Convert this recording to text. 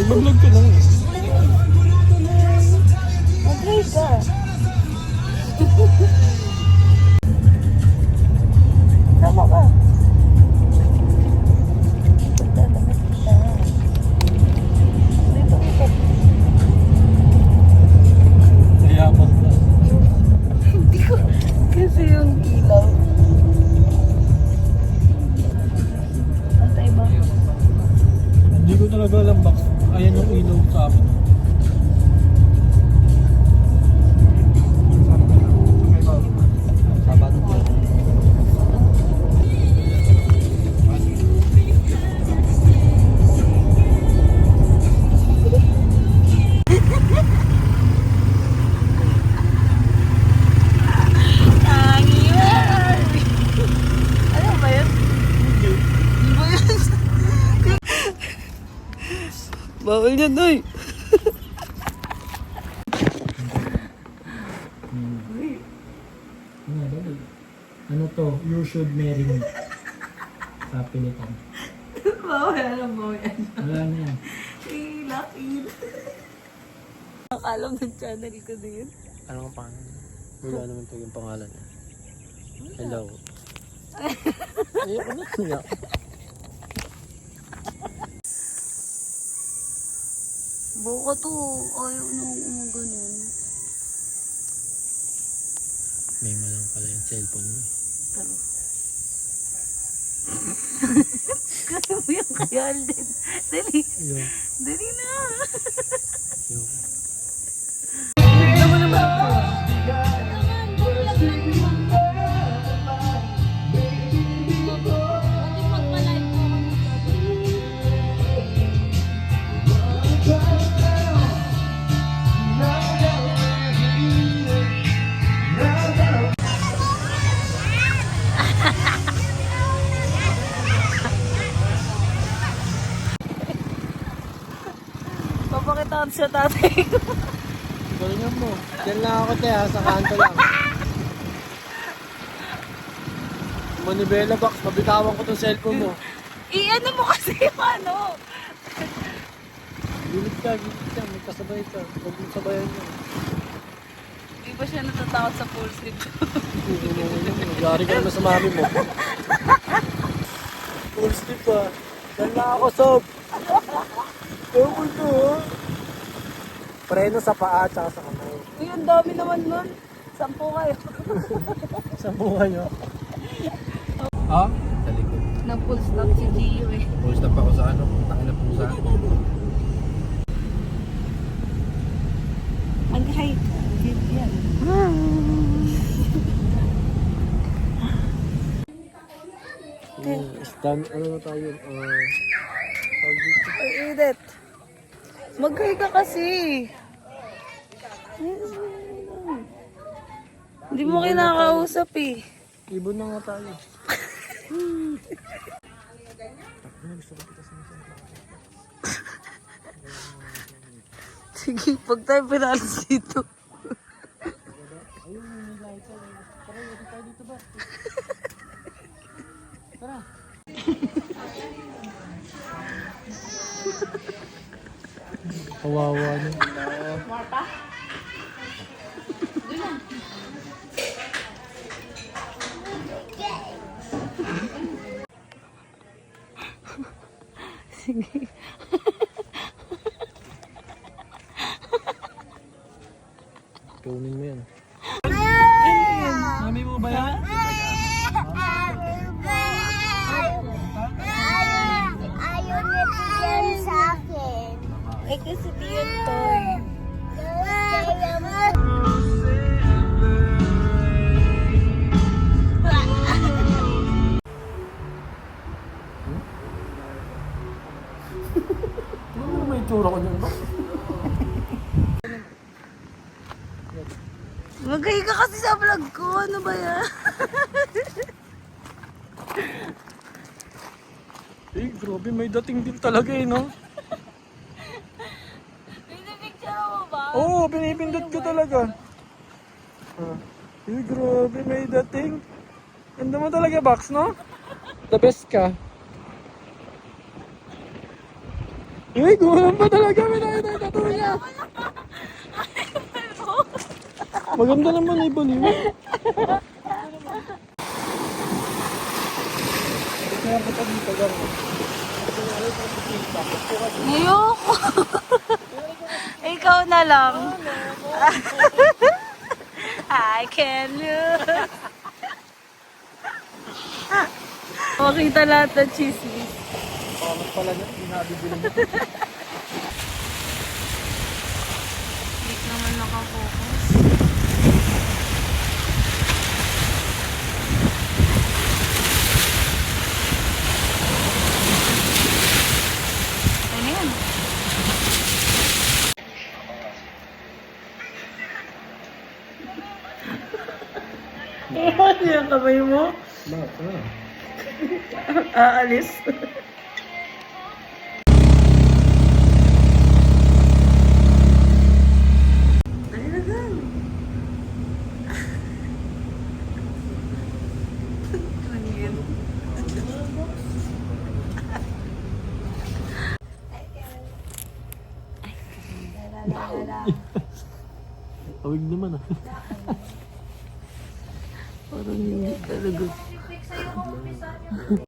Nag-vlog ka lang. Mag-hi ka. Sama ka. Pagdadamit kita. Dito ka. Nayabang ka. Hindi ko. Kasi yung ilaw. Antay ba? Hindi ko talaga alam box. Ayan yung ilaw sa akin. Sabat ko. Ano ba yun? Hindi ba yun? Bawal yan, oy. Ano to? You should marry me. Sa pilitan. Bawal, alam mo yan. Wala na yan. Lakid. Alam ng channel ko na yun. Ano ang pangalan? Wala naman to yung pangalan niya. Hello. Ayoko na niya. Buka to. Ayaw na ako ganun. May malang pala yung cellphone mo. Taro. Kaya mo yung kay Alden. Dali. Ayun. Dali na. Ayun. Tignan mo naman ito. Papakitaan sa tatay ko. Galingan mo. Diyan lang ako te ha, sa kanto lang. Manibela box, mabitawan ko tong cellphone mo. I-ano mo kasi yung ano. Gilid ka, may kasabay ka. Huwag mong sabayan mo. Di ba siya natatakot sa full sleep? Nagyari ka naman sa mami mo. Full sleep ha. Diyan lang ako, Sob. Ewan ko ha. Preno sa paa at sa kamay. Uy, ang dami naman nun. 10 kayo. Sa buhay nyo. Ha? Sa likod. Na full stop si Gio eh. Full stop ako sa ano, tangin na pusa. Mag-hi ka. Yan. Stand, ano na tayo? Ay, Edith. Mag-hi ka kasi. Hindi mo kinakausap eh. Ibon na nga tayo. Sige, pag tayo pinalis dito. Kawawa niyo. Sige. Tunin mo yan. Mami mo ba yan? Ayaw nito yan sa akin. Eh kasi di yun toy. Kaya mo. Ano may itsura ko dyan ba? Mag-hi ka kasi sa vlog ko. Ano ba yan? Eh, grabe, may dating din talaga eh, no? Pinipicture mo ba? Oo, pinipindot ko talaga. Eh, grabe, may dating. Ganda mo talaga, Box, no? The best ka. Uy, gumawa pa talaga. May nakita yung tattoo niya. Maganda naman ay baliw. Kaya ba ito dito gano'n? Ayoko. Ikaw na lang. I can lose. Makita lahat ng chismis. Bakit pala na, binabibili mo. Hindi naman nakapokus. Ano yan? Ano yung kamay mo? Bakit? Aalis. Dali na lang. Ano yun? Tawig naman ah. Parang hindi talaga.